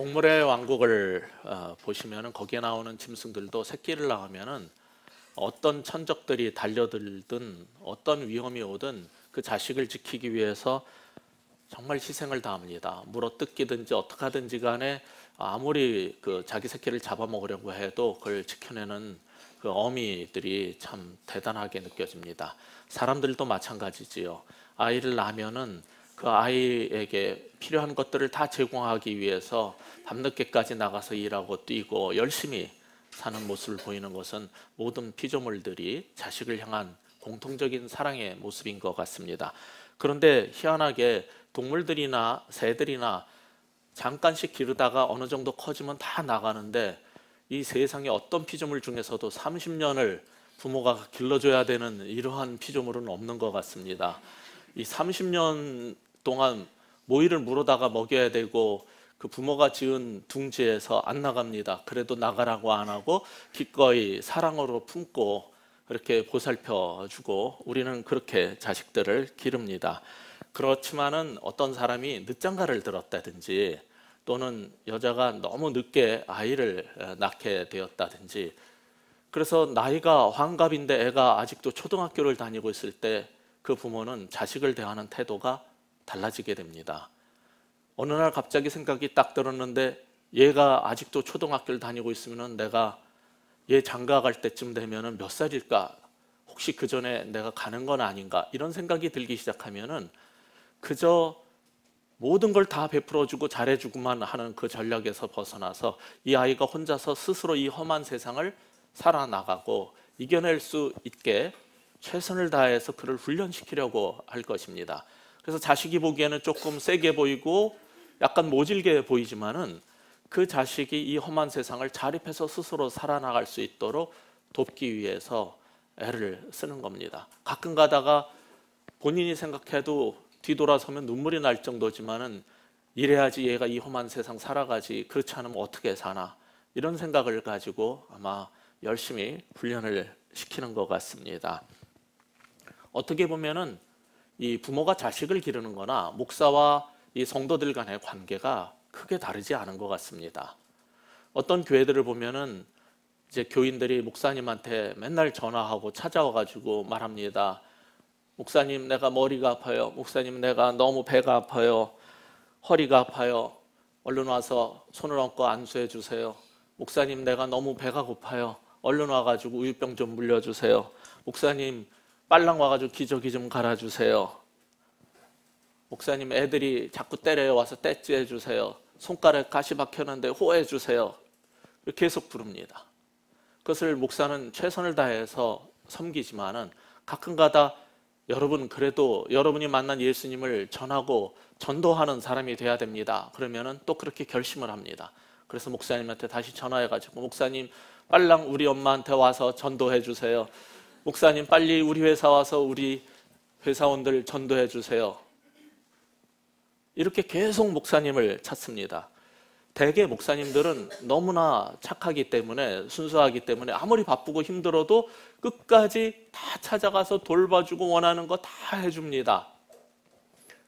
동물의 왕국을 보시면은 거기에 나오는 짐승들도 새끼를 낳으면은 어떤 천적들이 달려들든 어떤 위험이 오든 그 자식을 지키기 위해서 정말 희생을 다합니다. 물어뜯기든지 어떻게 하든지 간에 아무리 그 자기 새끼를 잡아먹으려고 해도 그걸 지켜내는 그 어미들이 참 대단하게 느껴집니다. 사람들도 마찬가지지요. 아이를 낳으면은 그 아이에게 필요한 것들을 다 제공하기 위해서 밤늦게까지 나가서 일하고 뛰고 열심히 사는 모습을 보이는 것은 모든 피조물들이 자식을 향한 공통적인 사랑의 모습인 것 같습니다. 그런데 희한하게 동물들이나 새들이나 잠깐씩 기르다가 어느 정도 커지면 다 나가는데 이 세상에 어떤 피조물 중에서도 30년을 부모가 길러줘야 되는 이러한 피조물은 없는 것 같습니다. 이 30년 동안 모이를 물어다가 먹여야 되고 그 부모가 지은 둥지에서 안 나갑니다. 그래도 나가라고 안 하고 기꺼이 사랑으로 품고 그렇게 보살펴주고 우리는 그렇게 자식들을 기릅니다. 그렇지만은 어떤 사람이 늦장가를 들었다든지 또는 여자가 너무 늦게 아이를 낳게 되었다든지 그래서 나이가 환갑인데 애가 아직도 초등학교를 다니고 있을 때 그 부모는 자식을 대하는 태도가 달라지게 됩니다. 어느 날 갑자기 생각이 딱 들었는데 얘가 아직도 초등학교를 다니고 있으면 내가 얘 장가 갈 때쯤 되면 몇 살일까? 혹시 그 전에 내가 가는 건 아닌가? 이런 생각이 들기 시작하면은 그저 모든 걸 다 베풀어주고 잘해주고만 하는 그 전략에서 벗어나서 이 아이가 혼자서 스스로 이 험한 세상을 살아나가고 이겨낼 수 있게 최선을 다해서 그를 훈련시키려고 할 것입니다. 그래서 자식이 보기에는 조금 세게 보이고 약간 모질게 보이지만은 그 자식이 이 험한 세상을 자립해서 스스로 살아나갈 수 있도록 돕기 위해서 애를 쓰는 겁니다. 가끔 가다가 본인이 생각해도 뒤돌아서면 눈물이 날 정도지만은 이래야지 얘가 이 험한 세상 살아가지 그렇지 않으면 어떻게 사나 이런 생각을 가지고 아마 열심히 훈련을 시키는 것 같습니다. 어떻게 보면은 이 부모가 자식을 기르는 거나 목사와 이 성도들 간의 관계가 크게 다르지 않은 것 같습니다. 어떤 교회들을 보면은 이제 교인들이 목사님한테 맨날 전화하고 찾아와 가지고 말합니다. 목사님 내가 머리가 아파요. 목사님 내가 너무 배가 아파요. 허리가 아파요. 얼른 와서 손을 얹고 안수해 주세요. 목사님 내가 너무 배가 고파요. 얼른 와가지고 우유병 좀 물려주세요. 목사님 빨랑 와가지고 기저귀 좀 갈아주세요. 목사님 애들이 자꾸 때려요. 와서 떼찌해 주세요. 손가락 가시 박혔는데 호해 주세요. 계속 부릅니다. 그것을 목사는 최선을 다해서 섬기지만은 가끔가다 여러분 그래도 여러분이 만난 예수님을 전하고 전도하는 사람이 돼야 됩니다. 그러면은 또 그렇게 결심을 합니다. 그래서 목사님한테 다시 전화해가지고 목사님 빨랑 우리 엄마한테 와서 전도해 주세요. 목사님 빨리 우리 회사 와서 우리 회사원들 전도해 주세요. 이렇게 계속 목사님을 찾습니다. 대개 목사님들은 너무나 착하기 때문에 순수하기 때문에 아무리 바쁘고 힘들어도 끝까지 다 찾아가서 돌봐주고 원하는 거 다 해줍니다.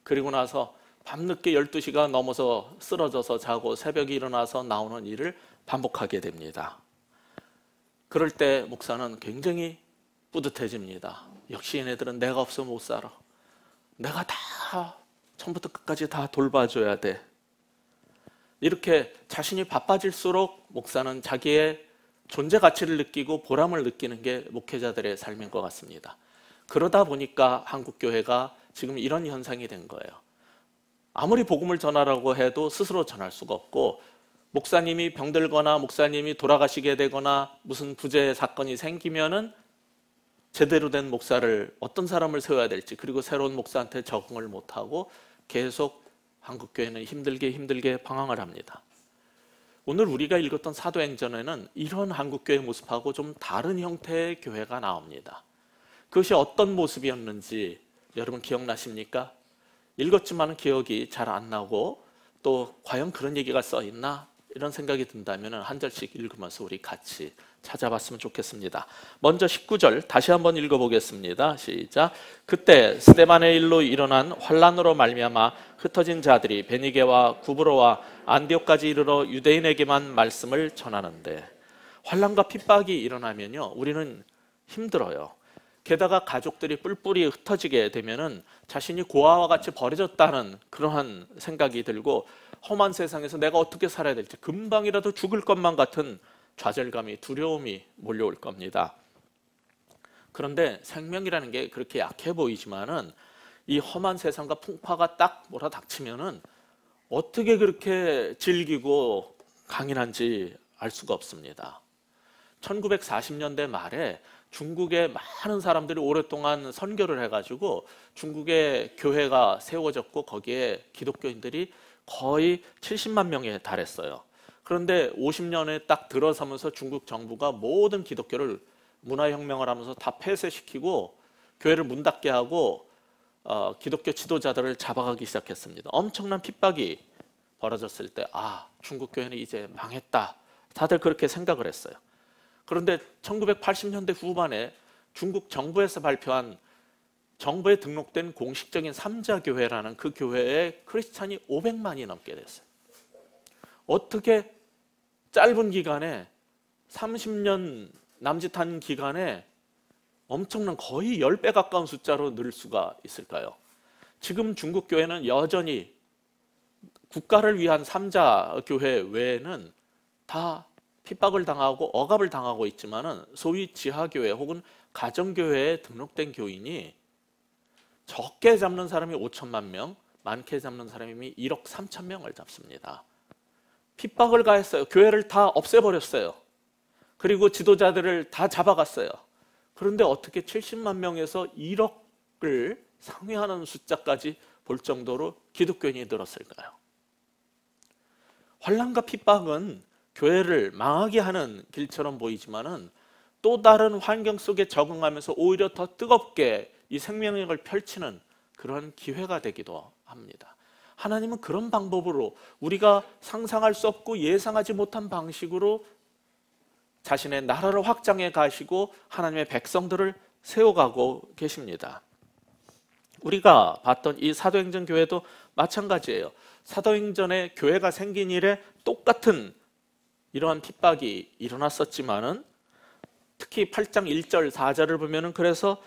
그리고 나서 밤늦게 12시가 넘어서 쓰러져서 자고 새벽에 일어나서 나오는 일을 반복하게 됩니다. 그럴 때 목사는 굉장히 뿌듯해집니다. 역시 얘네들은 내가 없으면 못 살아. 내가 다 처음부터 끝까지 다 돌봐줘야 돼. 이렇게 자신이 바빠질수록 목사는 자기의 존재 가치를 느끼고 보람을 느끼는 게 목회자들의 삶인 것 같습니다. 그러다 보니까 한국교회가 지금 이런 현상이 된 거예요. 아무리 복음을 전하라고 해도 스스로 전할 수가 없고 목사님이 병들거나 목사님이 돌아가시게 되거나 무슨 부재 사건이 생기면은 제대로 된 목사를 어떤 사람을 세워야 될지 그리고 새로운 목사한테 적응을 못하고 계속 한국교회는 힘들게 방황을 합니다. 오늘 우리가 읽었던 사도행전에는 이런 한국교회 모습하고 좀 다른 형태의 교회가 나옵니다. 그것이 어떤 모습이었는지 여러분 기억나십니까? 읽었지만 기억이 잘 안 나고 또 과연 그런 얘기가 써 있나? 이런 생각이 든다면 한 절씩 읽으면서 우리 같이 찾아봤으면 좋겠습니다. 먼저 19절 다시 한번 읽어보겠습니다. 시작. 그때 스데반의 일로 일어난 환란으로 말미암아 흩어진 자들이 베니게와 구브로와 안디옥까지 이르러 유대인에게만 말씀을 전하는데, 환란과 핍박이 일어나면요 우리는 힘들어요. 게다가 가족들이 뿔뿔이 흩어지게 되면은 자신이 고아와 같이 버려졌다는 그러한 생각이 들고 험한 세상에서 내가 어떻게 살아야 될지, 금방이라도 죽을 것만 같은 좌절감이, 두려움이 몰려올 겁니다. 그런데 생명이라는 게 그렇게 약해 보이지만은 이 험한 세상과 풍파가 딱 몰아닥치면은 어떻게 그렇게 질기고 강인한지 알 수가 없습니다. 1940년대 말에 중국의 많은 사람들이 오랫동안 선교를 해가지고 중국의 교회가 세워졌고 거기에 기독교인들이 거의 70만 명에 달했어요. 그런데 50년에 딱 들어서면서 중국 정부가 모든 기독교를 문화혁명을 하면서 다 폐쇄시키고 교회를 문 닫게 하고 기독교 지도자들을 잡아가기 시작했습니다. 엄청난 핍박이 벌어졌을 때 중국 교회는 이제 망했다, 다들 그렇게 생각을 했어요. 그런데 1980년대 후반에 중국 정부에서 발표한 정부에 등록된 공식적인 삼자교회라는 그 교회에 크리스찬이 500만이 넘게 됐어요. 어떻게 짧은 기간에 30년 남짓한 기간에 엄청난 거의 10배 가까운 숫자로 늘 수가 있을까요? 지금 중국 교회는 여전히 국가를 위한 삼자교회 외에는 다 핍박을 당하고 억압을 당하고 있지만은 소위 지하교회 혹은 가정교회에 등록된 교인이 적게 잡는 사람이 5천만 명, 많게 잡는 사람이 1억 3천 명을 잡습니다. 핍박을 가했어요. 교회를 다 없애버렸어요. 그리고 지도자들을 다 잡아갔어요. 그런데 어떻게 70만 명에서 1억을 상회하는 숫자까지 볼 정도로 기독교인이 늘었을까요? 환난과 핍박은 교회를 망하게 하는 길처럼 보이지만은 또 다른 환경 속에 적응하면서 오히려 더 뜨겁게 이 생명력을 펼치는 그런 기회가 되기도 합니다. 하나님은 그런 방법으로 우리가 상상할 수 없고 예상하지 못한 방식으로 자신의 나라를 확장해 가시고 하나님의 백성들을 세워가고 계십니다. 우리가 봤던 이 사도행전 교회도 마찬가지예요. 사도행전에 교회가 생긴 이래 똑같은 이러한 핍박이 일어났었지만은 특히 8장 1절 4절을 보면은 그래서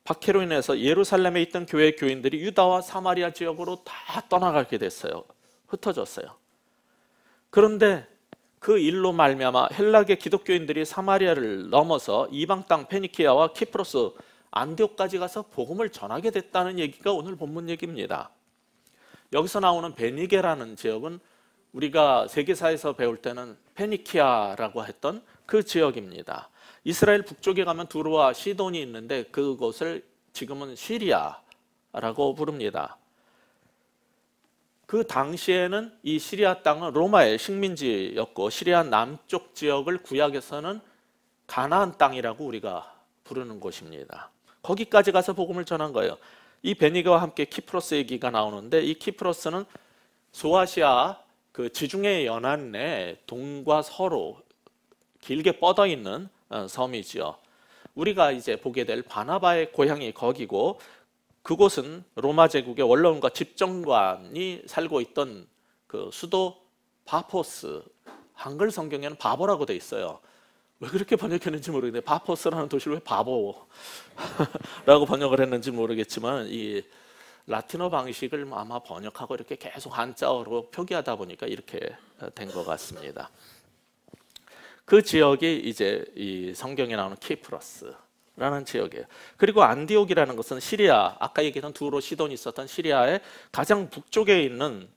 박해로 인해서 예루살렘에 있던 교회 교인들이 유다와 사마리아 지역으로 다 떠나가게 됐어요. 흩어졌어요. 그런데 그 일로 말미암아 헬라계 기독교인들이 사마리아를 넘어서 이방 땅 페니키아와 키프로스 안디옥까지 가서 복음을 전하게 됐다는 얘기가 오늘 본문 얘기입니다. 여기서 나오는 베니게라는 지역은 우리가 세계사에서 배울 때는 페니키아라고 했던 그 지역입니다. 이스라엘 북쪽에 가면 두로와 시돈이 있는데 그곳을 지금은 시리아라고 부릅니다. 그 당시에는 이 시리아 땅은 로마의 식민지였고 시리아 남쪽 지역을 구약에서는 가나안 땅이라고 우리가 부르는 곳입니다. 거기까지 가서 복음을 전한 거예요. 이 베니게와 함께 키프로스 얘기가 나오는데 이 키프로스는 소아시아 그 지중해 연안 내 동과 서로 길게 뻗어 있는 섬이지요. 우리가 이제 보게 될 바나바의 고향이 거기고 그곳은 로마 제국의 원로원과 집정관이 살고 있던 그 수도 바포스, 한글 성경에는 바보라고 돼 있어요. 왜 그렇게 번역했는지 모르겠는데 바포스라는 도시를 왜 바보라고 번역을 했는지 모르겠지만 이 라틴어 방식을 아마 번역하고 이렇게 계속 한자어로 표기하다 보니까 이렇게 된 것 같습니다. 그 지역이 이제 이 성경에 나오는 키프로스라는 지역이에요. 그리고 안디옥이라는 것은 시리아, 아까 얘기했던 두로 시돈이 있었던 시리아의 가장 북쪽에 있는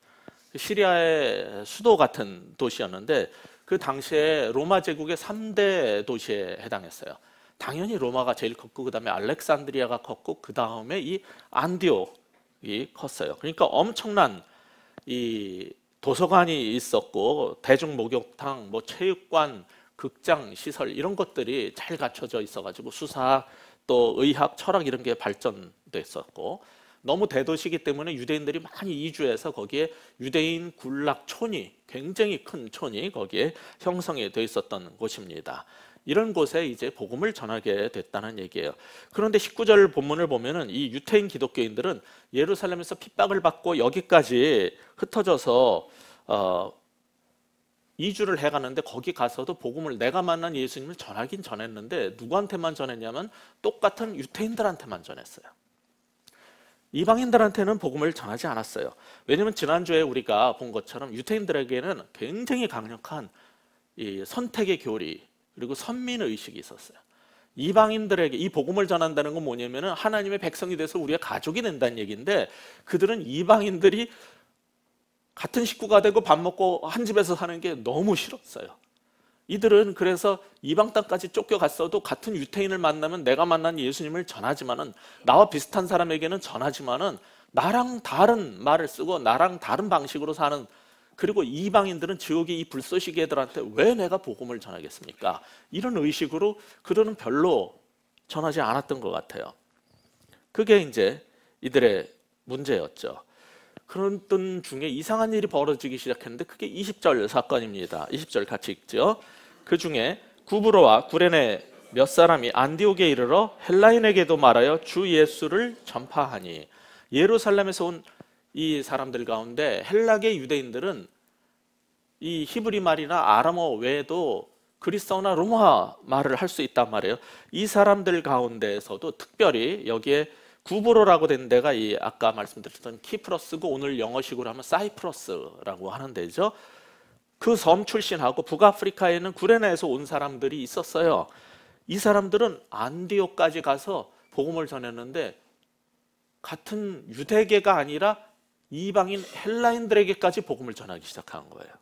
시리아의 수도 같은 도시였는데 그 당시에 로마 제국의 3대 도시에 해당했어요. 당연히 로마가 제일 컸고 그 다음에 알렉산드리아가 컸고 그 다음에 이 안디옥이 컸어요. 그러니까 엄청난 이 도서관이 있었고 대중 목욕탕, 뭐 체육관, 극장 시설 이런 것들이 잘 갖춰져 있어가지고 수사 또 의학, 철학 이런 게 발전됐었고 너무 대도시이기 때문에 유대인들이 많이 이주해서 거기에 유대인 군락촌이, 굉장히 큰 촌이 거기에 형성이 돼 있었던 곳입니다. 이런 곳에 이제 복음을 전하게 됐다는 얘기예요. 그런데 19절 본문을 보면은 이 유태인 기독교인들은 예루살렘에서 핍박을 받고 여기까지 흩어져서 이주를 해가는데, 거기 가서도 복음을, 내가 만난 예수님을 전하긴 전했는데 누구한테만 전했냐면 똑같은 유태인들한테만 전했어요. 이방인들한테는 복음을 전하지 않았어요. 왜냐하면 지난주에 우리가 본 것처럼 유태인들에게는 굉장히 강력한 이 선택의 교리, 그리고 선민의식이 있었어요. 이방인들에게 이 복음을 전한다는 건 뭐냐면 하나님의 백성이 돼서 우리가 가족이 된다는 얘기인데, 그들은 이방인들이 같은 식구가 되고 밥 먹고 한 집에서 사는 게 너무 싫었어요. 이들은 그래서 이방 땅까지 쫓겨갔어도 같은 유태인을 만나면 내가 만난 예수님을 전하지만은, 나와 비슷한 사람에게는 전하지만은 나랑 다른 말을 쓰고 나랑 다른 방식으로 사는, 그리고 이방인들은 지옥의 이 불쏘시개 애들한테 왜 내가 복음을 전하겠습니까? 이런 의식으로 그들은 별로 전하지 않았던 것 같아요. 그게 이제 이들의 문제였죠. 그런 중에 이상한 일이 벌어지기 시작했는데 그게 20절 사건입니다. 20절 같이 읽죠. 그 중에 구브로와 구레네 몇 사람이 안디옥에 이르러 헬라인에게도 말하여 주 예수를 전파하니, 예루살렘에서 온 이 사람들 가운데 헬라계 유대인들은 이 히브리 말이나 아람어 외에도 그리스어나 로마 말을 할 수 있단 말이에요. 이 사람들 가운데에서도 특별히 여기에 구브로라고 된 데가 이 아까 말씀드렸던 키프러스고, 오늘 영어식으로 하면 사이프러스라고 하는 데죠. 그 섬 출신하고 북아프리카에는 구레나에서 온 사람들이 있었어요. 이 사람들은 안디옥까지 가서 복음을 전했는데 같은 유대계가 아니라 이방인 헬라인들에게까지 복음을 전하기 시작한 거예요.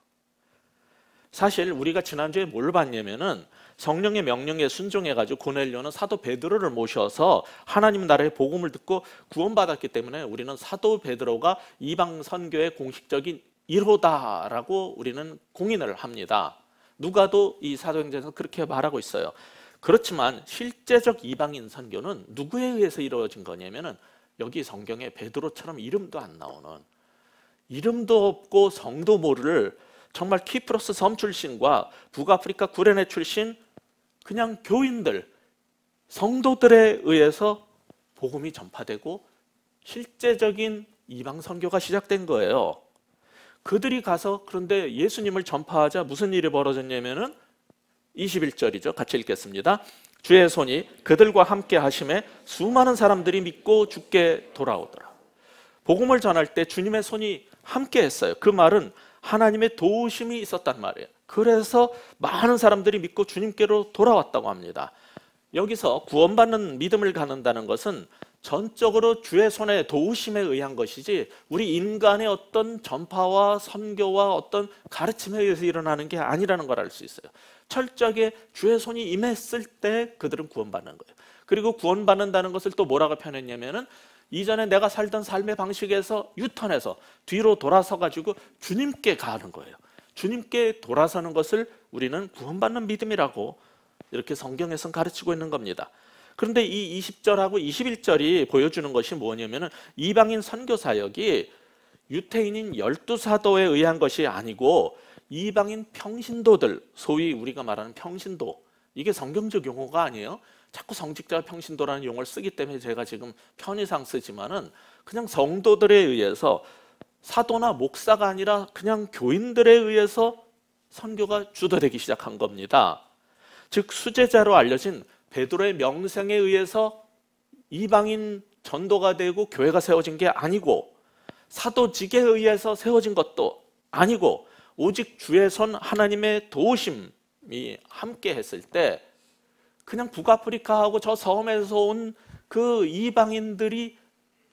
사실 우리가 지난주에 뭘 봤냐면은 성령의 명령에 순종해가지고 고넬료는 사도 베드로를 모셔서 하나님 나라의 복음을 듣고 구원받았기 때문에 우리는 사도 베드로가 이방 선교의 공식적인 1호다라고 우리는 공인을 합니다. 누가도 이 사도행전에서 그렇게 말하고 있어요. 그렇지만 실제적 이방인 선교는 누구에 의해서 이루어진 거냐면은 여기 성경에 베드로처럼 이름도 안 나오는, 이름도 없고 성도 모를 정말 키프로스 섬 출신과 북아프리카 구레네 출신 그냥 교인들, 성도들에 의해서 복음이 전파되고 실제적인 이방 선교가 시작된 거예요. 그들이 가서 그런데 예수님을 전파하자 무슨 일이 벌어졌냐면은 21절이죠. 같이 읽겠습니다. 주의 손이 그들과 함께 하심에 수많은 사람들이 믿고 주께 돌아오더라. 복음을 전할 때 주님의 손이 함께 했어요. 그 말은 하나님의 도우심이 있었단 말이에요. 그래서 많은 사람들이 믿고 주님께로 돌아왔다고 합니다. 여기서 구원받는 믿음을 갖는다는 것은 전적으로 주의 손의 도우심에 의한 것이지 우리 인간의 어떤 전파와 선교와 어떤 가르침에 의해서 일어나는 게 아니라는 걸 알 수 있어요. 철저하게 주의 손이 임했을 때 그들은 구원받는 거예요. 그리고 구원받는다는 것을 또 뭐라고 표현했냐면은 이전에 내가 살던 삶의 방식에서 유턴해서 뒤로 돌아서 가지고 주님께 가는 거예요. 주님께 돌아서는 것을 우리는 구원받는 믿음이라고 이렇게 성경에서는 가르치고 있는 겁니다. 그런데 이 20절하고 21절이 보여주는 것이 뭐냐면은 이방인 선교 사역이 유태인인 12사도에 의한 것이 아니고 이방인 평신도들, 소위 우리가 말하는 평신도, 이게 성경적 용어가 아니에요. 자꾸 성직자 평신도라는 용어를 쓰기 때문에 제가 지금 편의상 쓰지만은 그냥 성도들에 의해서, 사도나 목사가 아니라 그냥 교인들에 의해서 선교가 주도되기 시작한 겁니다. 즉 수제자로 알려진 베드로의 명성에 의해서 이방인 전도가 되고 교회가 세워진 게 아니고, 사도직에 의해서 세워진 것도 아니고, 오직 주의 손 하나님의 도우심이 함께 했을 때 그냥 북아프리카하고 저 섬에서 온 그 이방인들이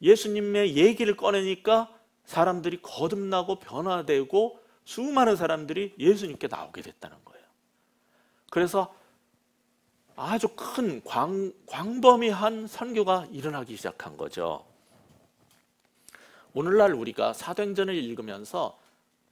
예수님의 얘기를 꺼내니까 사람들이 거듭나고 변화되고 수많은 사람들이 예수님께 나오게 됐다는 거예요. 그래서 아주 큰 광범위한 선교가 일어나기 시작한 거죠. 오늘날 우리가 사도행전을 읽으면서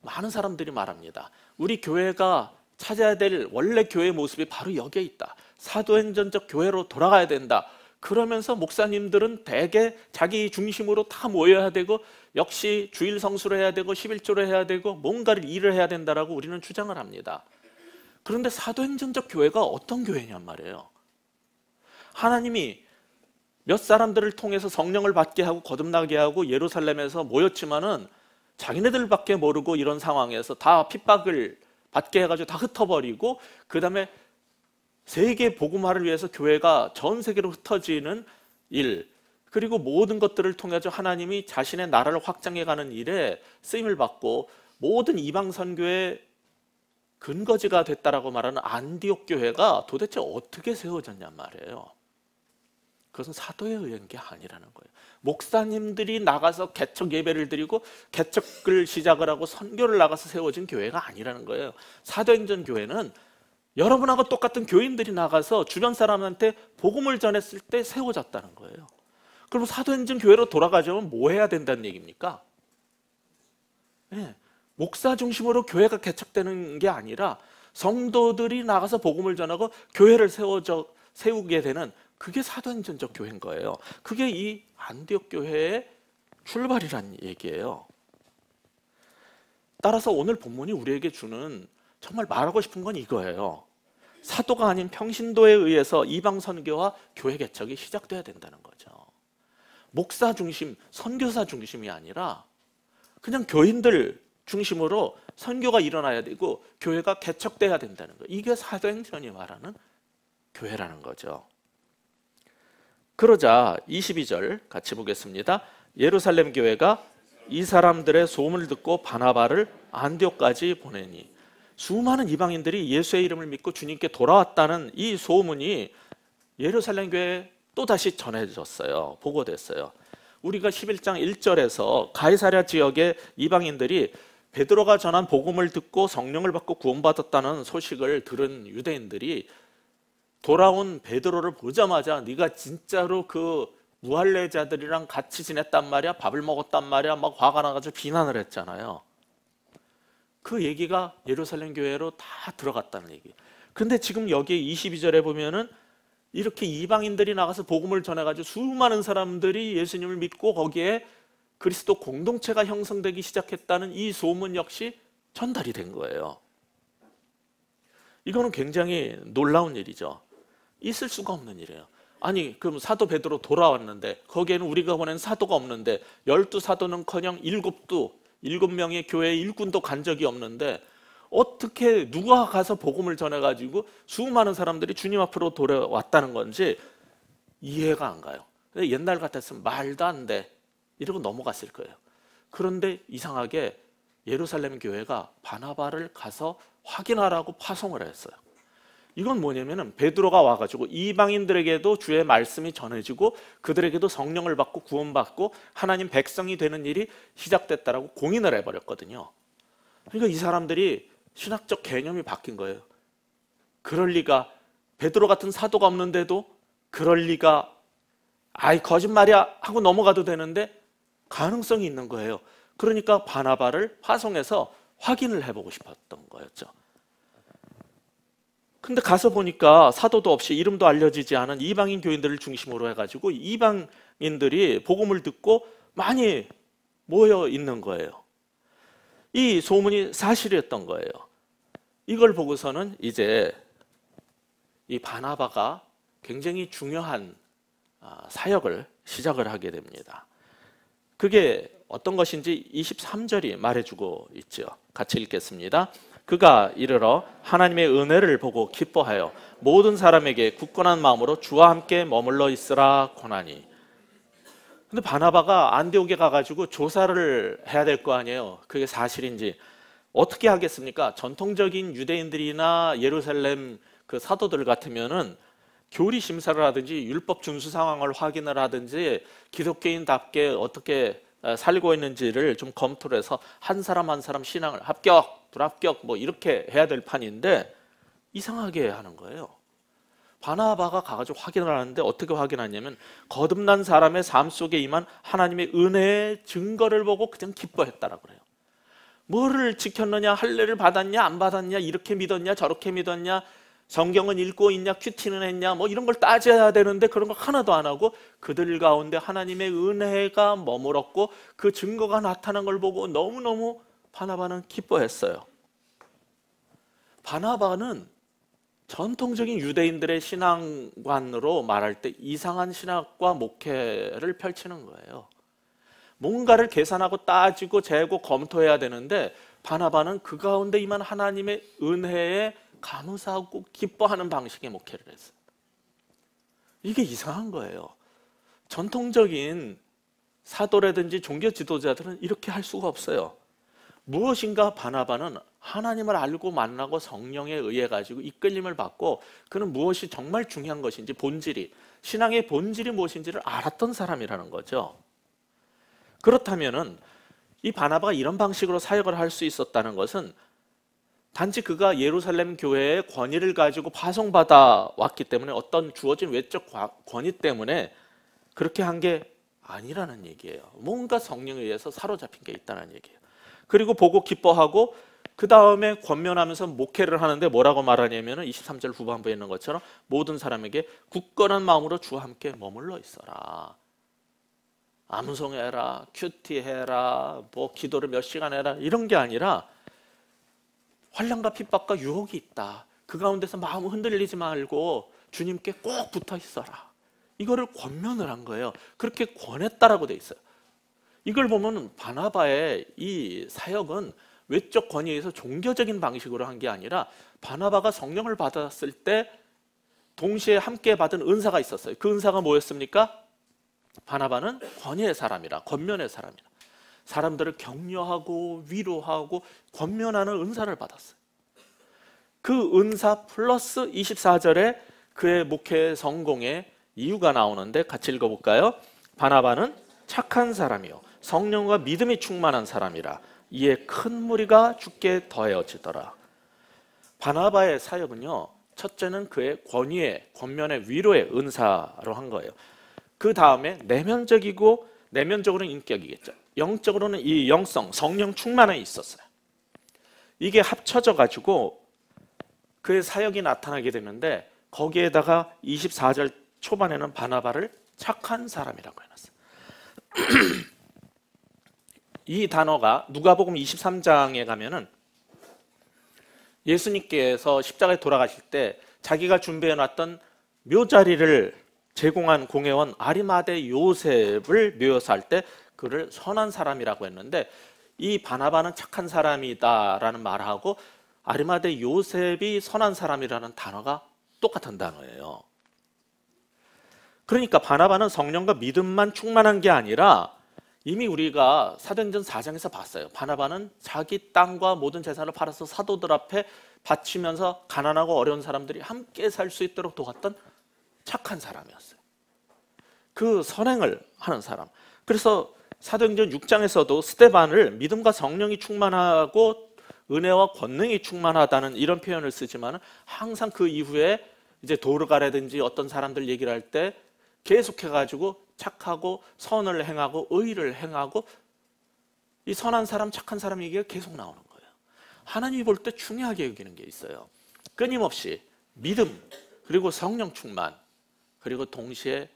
많은 사람들이 말합니다. 우리 교회가 찾아야 될 원래 교회의 모습이 바로 여기에 있다. 사도행전적 교회로 돌아가야 된다. 그러면서 목사님들은 대개 자기 중심으로 다 모여야 되고 역시 주일 성수를 해야 되고 11조를 해야 되고 뭔가를 일을 해야 된다라고 우리는 주장을 합니다. 그런데 사도행전적 교회가 어떤 교회냔 말이에요. 하나님이 몇 사람들을 통해서 성령을 받게 하고 거듭나게 하고 예루살렘에서 모였지만은 자기네들밖에 모르고 이런 상황에서 다 핍박을 받게 해가지고 다 흩어버리고 그 다음에 세계 복음화를 위해서 교회가 전 세계로 흩어지는 일, 그리고 모든 것들을 통해서 하나님이 자신의 나라를 확장해가는 일에 쓰임을 받고 모든 이방 선교의 근거지가 됐다라고 말하는 안디옥 교회가 도대체 어떻게 세워졌냔 말이에요. 그것은 사도에 의한 게 아니라는 거예요. 목사님들이 나가서 개척 예배를 드리고 개척을 시작을 하고 선교를 나가서 세워진 교회가 아니라는 거예요. 사도행전 교회는 여러분하고 똑같은 교인들이 나가서 주변 사람한테 복음을 전했을 때 세워졌다는 거예요. 그럼 사도행전 교회로 돌아가자면 뭐 해야 된다는 얘기입니까? 네, 목사 중심으로 교회가 개척되는 게 아니라 성도들이 나가서 복음을 전하고 교회를 세우게 되는, 그게 사도행전적 교회인 거예요. 그게 이 안디옥 교회의 출발이란 얘기예요. 따라서 오늘 본문이 우리에게 주는 정말 말하고 싶은 건 이거예요. 사도가 아닌 평신도에 의해서 이방 선교와 교회 개척이 시작돼야 된다는 거죠. 목사 중심, 선교사 중심이 아니라 그냥 교인들 중심으로 선교가 일어나야 되고 교회가 개척돼야 된다는 거예요. 이게 사도행전이 말하는 교회라는 거죠. 그러자 22절 같이 보겠습니다. 예루살렘 교회가 이 사람들의 소문을 듣고 바나바를 안디옥까지 보내니, 수많은 이방인들이 예수의 이름을 믿고 주님께 돌아왔다는 이 소문이 예루살렘 교회에 또다시 전해졌어요. 보고됐어요. 우리가 11장 1절에서 가이사랴 지역의 이방인들이 베드로가 전한 복음을 듣고 성령을 받고 구원받았다는 소식을 들은 유대인들이 돌아온 베드로를 보자마자 네가 진짜로 그 무할례자들이랑 같이 지냈단 말이야, 밥을 먹었단 말이야, 막 화가 나가지고 비난을 했잖아요. 그 얘기가 예루살렘 교회로 다 들어갔다는 얘기. 근데 지금 여기 22절에 보면은 이렇게 이방인들이 나가서 복음을 전해가지고 수많은 사람들이 예수님을 믿고 거기에 그리스도 공동체가 형성되기 시작했다는 이 소문 역시 전달이 된 거예요. 이거는 굉장히 놀라운 일이죠. 있을 수가 없는 일이에요. 아니 그럼 사도 베드로 돌아왔는데 거기에는 우리가 보낸 사도가 없는데 12사도는커녕 7명의 교회 일꾼도 간 적이 없는데 어떻게 누가 가서 복음을 전해가지고 수많은 사람들이 주님 앞으로 돌아왔다는 건지 이해가 안 가요. 옛날 같았으면 말도 안 돼 이러고 넘어갔을 거예요. 그런데 이상하게 예루살렘 교회가 바나바를 가서 확인하라고 파송을 했어요. 이건 뭐냐면은 베드로가 와가지고 이방인들에게도 주의 말씀이 전해지고 그들에게도 성령을 받고 구원받고 하나님 백성이 되는 일이 시작됐다라고 공인을 해버렸거든요. 그러니까 이 사람들이 신학적 개념이 바뀐 거예요. 그럴 리가, 베드로 같은 사도가 없는데도 그럴 리가, 아이 거짓말이야 하고 넘어가도 되는데 가능성이 있는 거예요. 그러니까 바나바를 파송해서 확인을 해보고 싶었던 거였죠. 근데 가서 보니까 사도도 없이 이름도 알려지지 않은 이방인 교인들을 중심으로 해가지고 이방인들이 복음을 듣고 많이 모여 있는 거예요. 이 소문이 사실이었던 거예요. 이걸 보고서는 이제 이 바나바가 굉장히 중요한 사역을 시작을 하게 됩니다. 그게 어떤 것인지 23절이 말해주고 있죠. 같이 읽겠습니다. 그가 이르러 하나님의 은혜를 보고 기뻐하여 모든 사람에게 굳건한 마음으로 주와 함께 머물러 있으라 권하니. 근데 바나바가 안디옥에 가가지고 조사를 해야 될 거 아니에요. 그게 사실인지. 어떻게 하겠습니까? 전통적인 유대인들이나 예루살렘 그 사도들 같으면은 교리 심사를 하든지 율법 준수 상황을 확인을 하든지 기독교인답게 어떻게 살고 있는지를 좀 검토를 해서 한 사람 한 사람 신앙을 합격, 불합격 뭐 이렇게 해야 될 판인데 이상하게 하는 거예요. 바나바가 가가지고 확인을 하는데 어떻게 확인하냐면 거듭난 사람의 삶 속에 임한 하나님의 은혜의 증거를 보고 그냥 기뻐했다라고 그래요. 뭐를 지켰느냐, 할례를 받았냐, 안 받았냐, 이렇게 믿었냐, 저렇게 믿었냐, 성경은 읽고 있냐, 큐티는 했냐, 뭐 이런 걸 따져야 되는데 그런 거 하나도 안 하고 그들 가운데 하나님의 은혜가 머물었고 그 증거가 나타난 걸 보고 너무너무 바나바는 기뻐했어요. 바나바는 전통적인 유대인들의 신앙관으로 말할 때 이상한 신학과 목회를 펼치는 거예요. 뭔가를 계산하고 따지고 재고 검토해야 되는데 바나바는 그 가운데 임한 하나님의 은혜에 감사하고 기뻐하는 방식의 목회를 했어요. 이게 이상한 거예요. 전통적인 사도라든지 종교 지도자들은 이렇게 할 수가 없어요. 무엇인가 바나바는 하나님을 알고 만나고 성령에 의해 가지고 이끌림을 받고 그는 무엇이 정말 중요한 것인지 본질이, 신앙의 본질이 무엇인지를 알았던 사람이라는 거죠. 그렇다면은 이 바나바가 이런 방식으로 사역을 할 수 있었다는 것은 단지 그가 예루살렘 교회의 권위를 가지고 파송받아 왔기 때문에 어떤 주어진 외적 권위 때문에 그렇게 한 게 아니라는 얘기예요. 뭔가 성령에 의해서 사로잡힌 게 있다는 얘기예요. 그리고 보고 기뻐하고 그 다음에 권면하면서 목회를 하는데 뭐라고 말하냐면 23절 후반부에 있는 것처럼 모든 사람에게 굳건한 마음으로 주와 함께 머물러 있어라. 암송해라, 큐티해라, 뭐 기도를 몇 시간 해라 이런 게 아니라 환난과 핍박과 유혹이 있다. 그 가운데서 마음 흔들리지 말고 주님께 꼭 붙어 있어라. 이거를 권면을 한 거예요. 그렇게 권했다라고 돼 있어요. 이걸 보면 바나바의 이 사역은 외적 권위에서 종교적인 방식으로 한 게 아니라 바나바가 성령을 받았을 때 동시에 함께 받은 은사가 있었어요. 그 은사가 뭐였습니까? 바나바는 권위의 사람이라, 권면의 사람이라. 사람들을 격려하고 위로하고 권면하는 은사를 받았어요. 그 은사 플러스 24절에 그의 목회 성공의 이유가 나오는데 같이 읽어볼까요? 바나바는 착한 사람이요 성령과 믿음이 충만한 사람이라 이에 큰 무리가 주께 더해지더라. 바나바의 사역은요, 첫째는 그의 권위의, 권면의 위로의 은사로 한 거예요. 그 다음에 내면적으로는 인격이겠죠. 영적으로는 이 영성, 성령 충만에 있었어요. 이게 합쳐져 가지고 그의 사역이 나타나게 되는데 거기에다가 24절 초반에는 바나바를 착한 사람이라고 해놨어요. 이 단어가 누가복음 23장에 가면은 예수님께서 십자가에 돌아가실 때 자기가 준비해놨던 묘자리를 제공한 공회원 아리마대 요셉을 묘사할 때 그를 선한 사람이라고 했는데 이 바나바는 착한 사람이다라는 말하고 아리마대 요셉이 선한 사람이라는 단어가 똑같은 단어예요. 그러니까 바나바는 성령과 믿음만 충만한 게 아니라 이미 우리가 사도행전 4장에서 봤어요. 바나바는 자기 땅과 모든 재산을 팔아서 사도들 앞에 바치면서 가난하고 어려운 사람들이 함께 살 수 있도록 도왔던 착한 사람이었어요. 그 선행을 하는 사람. 그래서 사도행전 6장에서도 스데반을 믿음과 성령이 충만하고 은혜와 권능이 충만하다는 이런 표현을 쓰지만 항상 그 이후에 이제 도르가라든지 어떤 사람들 얘기를 할 때 계속해가지고 착하고 선을 행하고 의를 행하고 이 선한 사람, 착한 사람 얘기가 계속 나오는 거예요. 하나님이 볼 때 중요하게 여기는 게 있어요. 끊임없이 믿음, 그리고 성령 충만, 그리고 동시에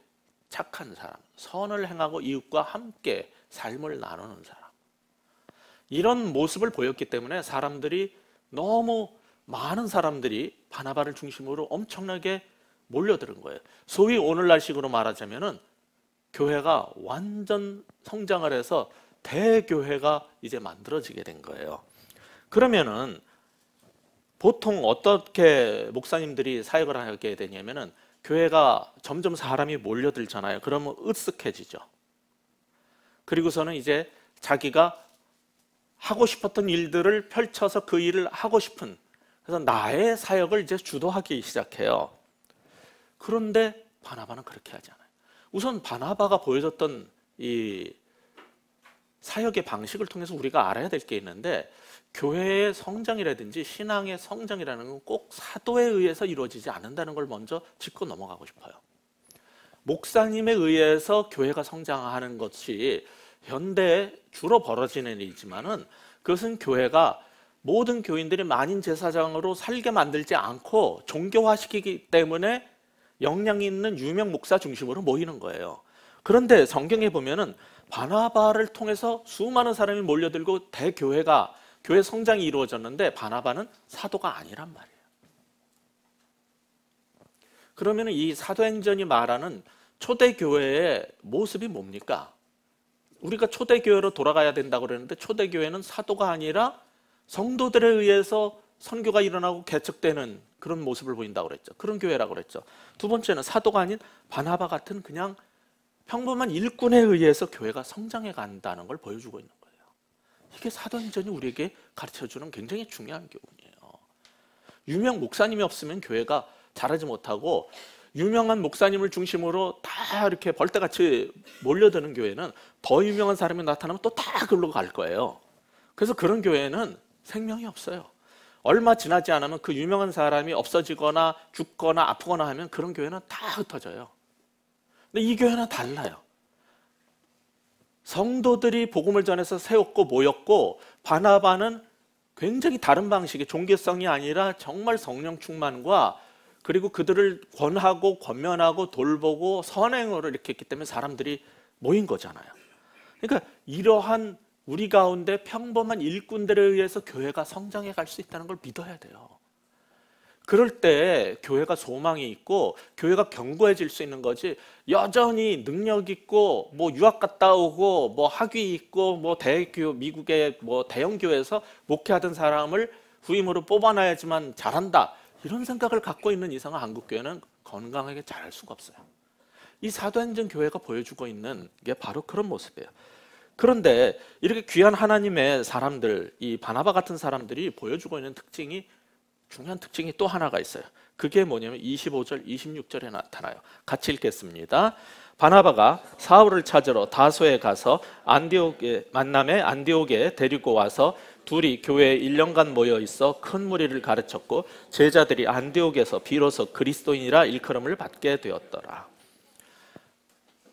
착한 사람, 선을 행하고 이웃과 함께 삶을 나누는 사람. 이런 모습을 보였기 때문에 사람들이 너무 많은 사람들이 바나바를 중심으로 엄청나게 몰려드는 거예요. 소위 오늘날식으로 말하자면은 교회가 완전 성장을 해서 대교회가 이제 만들어지게 된 거예요. 그러면은 보통 어떻게 목사님들이 사역을 하게 되냐면은 교회가 점점 사람이 몰려들잖아요. 그러면 으쓱해지죠. 그리고서는 이제 자기가 하고 싶었던 일들을 펼쳐서 그 일을 하고 싶은, 그래서 나의 사역을 이제 주도하기 시작해요. 그런데 바나바는 그렇게 하지 않아요. 우선 바나바가 보여줬던 이 사역의 방식을 통해서 우리가 알아야 될 게 있는데, 교회의 성장이라든지 신앙의 성장이라는 건 꼭 사도에 의해서 이루어지지 않는다는 걸 먼저 짚고 넘어가고 싶어요. 목사님에 의해서 교회가 성장하는 것이 현대에 주로 벌어지는 일이지만은 그것은 교회가 모든 교인들이 만인 제사장으로 살게 만들지 않고 종교화시키기 때문에 역량 있는 유명 목사 중심으로 모이는 거예요. 그런데 성경에 보면은 바나바를 통해서 수많은 사람이 몰려들고 대교회가 교회 성장이 이루어졌는데 바나바는 사도가 아니란 말이에요. 그러면 이 사도행전이 말하는 초대교회의 모습이 뭡니까? 우리가 초대교회로 돌아가야 된다고 그러는데 초대교회는 사도가 아니라 성도들에 의해서 선교가 일어나고 개척되는 그런 모습을 보인다고 그랬죠. 그런 교회라고 그랬죠. 두 번째는 사도가 아닌 바나바 같은 그냥 평범한 일꾼에 의해서 교회가 성장해 간다는 걸 보여주고 있는 거예요. 이게 사도행전이 우리에게 가르쳐주는 굉장히 중요한 교훈이에요. 유명 목사님이 없으면 교회가 자라지 못하고 유명한 목사님을 중심으로 다 이렇게 벌떼같이 몰려드는 교회는 더 유명한 사람이 나타나면 또 다 그걸로 갈 거예요. 그래서 그런 교회는 생명이 없어요. 얼마 지나지 않으면 그 유명한 사람이 없어지거나 죽거나 아프거나 하면 그런 교회는 다 흩어져요. 근데 이 교회는 달라요. 성도들이 복음을 전해서 세웠고 모였고 바나바는 굉장히 다른 방식의 종교성이 아니라 정말 성령 충만과 그리고 그들을 권하고 권면하고 돌보고 선행으로 이렇게 했기 때문에 사람들이 모인 거잖아요. 그러니까 이러한 우리 가운데 평범한 일꾼들에 의해서 교회가 성장해 갈 수 있다는 걸 믿어야 돼요. 그럴 때 교회가 소망이 있고 교회가 견고해질 수 있는 거지, 여전히 능력 있고 뭐 유학 갔다 오고 뭐 학위 있고 뭐 미국의 뭐 대형 교회에서 목회하던 사람을 후임으로 뽑아놔야지만 잘한다, 이런 생각을 갖고 있는 이상은 한국 교회는 건강하게 자랄 수가 없어요. 이 사도행전 교회가 보여주고 있는 게 바로 그런 모습이에요. 그런데 이렇게 귀한 하나님의 사람들, 이 바나바 같은 사람들이 보여주고 있는 특징이, 중요한 특징이 또 하나가 있어요. 그게 뭐냐면 25절, 26절에 나타나요. 같이 읽겠습니다. 바나바가 사울을 찾으러 다소에 가서 만남에 안디옥에 데리고 와서 둘이 교회에 1년간 모여 있어 큰 무리를 가르쳤고 제자들이 안디옥에서 비로소 그리스도인이라 일컬음을 받게 되었더라.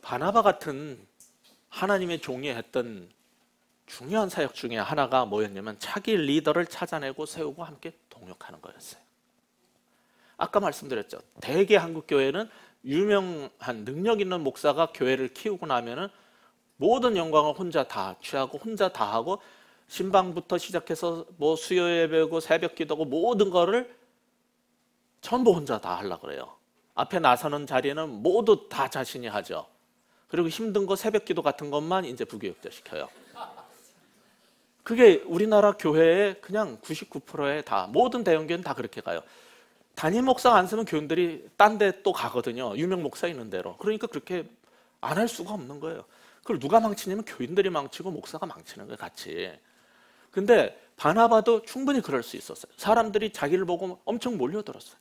바나바 같은 하나님의 종이 했던 중요한 사역 중에 하나가 뭐였냐면 차기 리더를 찾아내고 세우고 함께 동역하는 거였어요. 아까 말씀드렸죠. 대개 한국 교회는 유명한 능력 있는 목사가 교회를 키우고 나면은 모든 영광을 혼자 다 취하고 혼자 다 하고 신방부터 시작해서 뭐 수요 예배고 새벽 기도고 모든 거를 전부 혼자 다 하려고 그래요. 앞에 나서는 자리는 모두 다 자신이 하죠. 그리고 힘든 거 새벽 기도 같은 것만 이제 부교육자 시켜요. 그게 우리나라 교회의 그냥 99%의 다, 모든 대형교회는 다 그렇게 가요. 담임 목사가 안 쓰면 교인들이 딴 데 또 가거든요. 유명 목사 있는 데로. 그러니까 그렇게 안 할 수가 없는 거예요. 그걸 누가 망치냐면 교인들이 망치고 목사가 망치는 거예요, 같이. 근데 바나바도 충분히 그럴 수 있었어요. 사람들이 자기를 보고 엄청 몰려들었어요.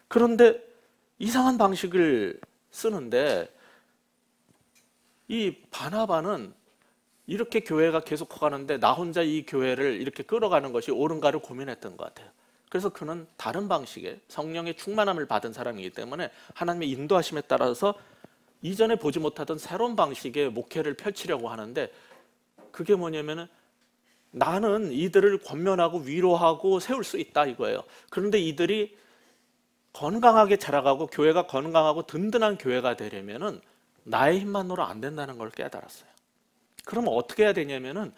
그런데 이상한 방식을 쓰는데 이 바나바는 이렇게 교회가 계속 커가는데 나 혼자 이 교회를 이렇게 끌어가는 것이 옳은가를 고민했던 것 같아요. 그래서 그는 다른 방식의 성령의 충만함을 받은 사람이기 때문에 하나님의 인도하심에 따라서 이전에 보지 못하던 새로운 방식의 목회를 펼치려고 하는데, 그게 뭐냐면은 나는 이들을 권면하고 위로하고 세울 수 있다 이거예요. 그런데 이들이 건강하게 자라가고 교회가 건강하고 든든한 교회가 되려면은 나의 힘만으로 안 된다는 걸 깨달았어요. 그러면 어떻게 해야 되냐면은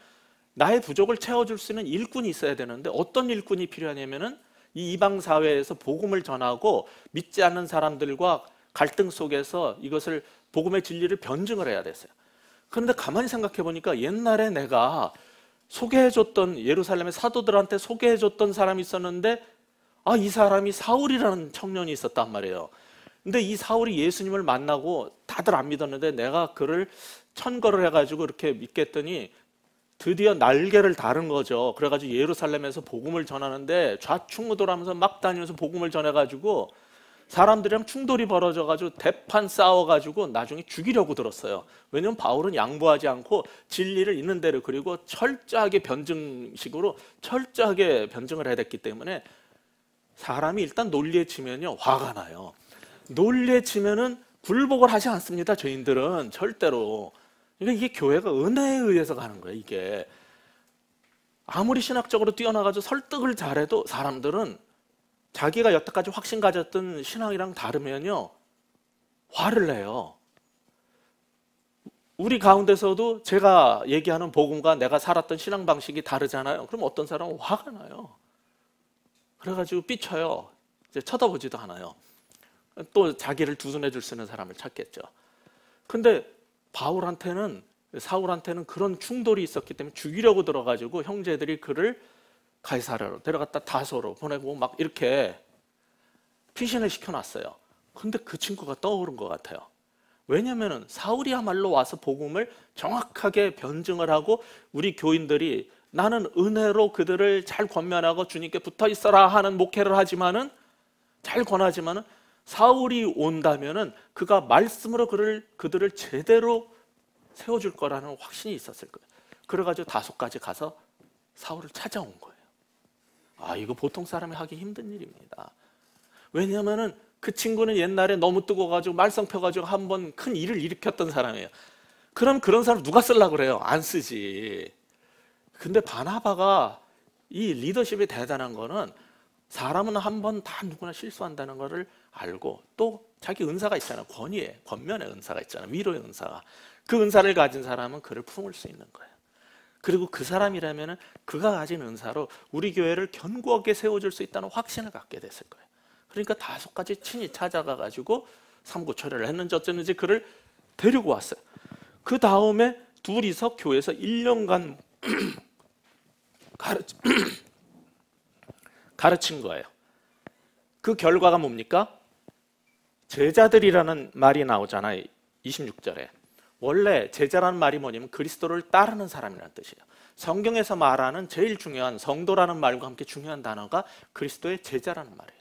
나의 부족을 채워줄 수 있는 일꾼이 있어야 되는데, 어떤 일꾼이 필요하냐면은 이 이방 사회에서 복음을 전하고 믿지 않는 사람들과 갈등 속에서 이것을 복음의 진리를 변증을 해야 됐어요. 그런데 가만히 생각해 보니까 옛날에 내가 소개해줬던, 예루살렘의 사도들한테 소개해줬던 사람이 있었는데, 이 사람이 사울이라는 청년이 있었단 말이에요. 근데 이 사울이 예수님을 만나고 다들 안 믿었는데 내가 그를 천거를 해가지고 이렇게 믿게 했더니 드디어 날개를 다른 거죠. 그래가지고 예루살렘에서 복음을 전하는데 좌충우돌하면서 막 다니면서 복음을 전해가지고 사람들이랑 충돌이 벌어져가지고 대판 싸워가지고 나중에 죽이려고 들었어요. 왜냐면 바울은 양보하지 않고 진리를 있는 대로, 그리고 철저하게 변증식으로 철저하게 변증을 해야 됐기 때문에 사람이 일단 논리에 치면요 화가 나요. 논리에 치면은 굴복을 하지 않습니다. 죄인들은 절대로. 그러니까 이게 교회가 은혜에 의해서 가는 거예요. 이게 아무리 신학적으로 뛰어나가지고 설득을 잘해도 사람들은 자기가 여태까지 확신 가졌던 신앙이랑 다르면요 화를 내요. 우리 가운데서도 제가 얘기하는 복음과 내가 살았던 신앙 방식이 다르잖아요. 그럼 어떤 사람은 화가 나요. 그래가지고 삐쳐요. 이제 쳐다보지도 않아요. 또 자기를 두둔해 줄 수 있는 사람을 찾겠죠. 근데 사울한테는 그런 충돌이 있었기 때문에 죽이려고 들어가지고 형제들이 그를 가이사랴로 데려갔다 다소로 보내고 막 이렇게 피신을 시켜놨어요. 근데 그 친구가 떠오른 것 같아요. 왜냐하면 사울이야말로 와서 복음을 정확하게 변증을 하고 우리 교인들이 나는 은혜로 그들을 잘 권면하고 주님께 붙어 있어라 하는 목회를 하지만은 잘 권하지만은 사울이 온다면은 그가 말씀으로 그들을 제대로 세워줄 거라는 확신이 있었을 거예요. 그래가지고 다소까지 가서 사울을 찾아온 거예요. 아, 이거 보통 사람이 하기 힘든 일입니다. 왜냐하면은 그 친구는 옛날에 너무 뜨거워가지고 말썽 펴가지고 한번 큰 일을 일으켰던 사람이에요. 그럼 그런 사람 누가 쓰려고 그래요? 안 쓰지. 근데 바나바가 이 리더십이 대단한 거는 사람은 한번 다 누구나 실수한다는 것을 알고 또 자기 은사가 있잖아요. 권면의 은사가 있잖아요. 위로의 은사가. 그 은사를 가진 사람은 그를 품을 수 있는 거예요. 그리고 그 사람이라면 그가 가진 은사로 우리 교회를 견고하게 세워줄 수 있다는 확신을 갖게 됐을 거예요. 그러니까 다소까지 친히 찾아가가지고 삼고초려를 했는지 어쨌는지 그를 데리고 왔어요. 그 다음에 둘이서 교회에서 1년간 가르친 거예요. 그 결과가 뭡니까? 제자들이라는 말이 나오잖아요. 26절에. 원래 제자라는 말이 뭐냐면 그리스도를 따르는 사람이라는 뜻이에요. 성경에서 말하는 제일 중요한 성도라는 말과 함께 중요한 단어가 그리스도의 제자라는 말이에요.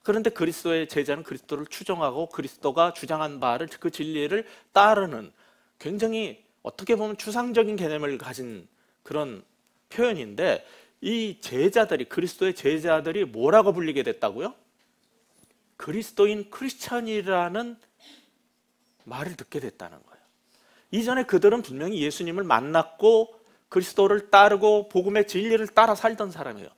그런데 그리스도의 제자는 그리스도를 추종하고 그리스도가 주장한 바를 그 진리를 따르는 굉장히 어떻게 보면 추상적인 개념을 가진 그런 표현인데 이 제자들이 그리스도의 제자들이 뭐라고 불리게 됐다고요? 그리스도인 크리스찬이라는 말을 듣게 됐다는 거예요. 이전에 그들은 분명히 예수님을 만났고 그리스도를 따르고 복음의 진리를 따라 살던 사람이에요.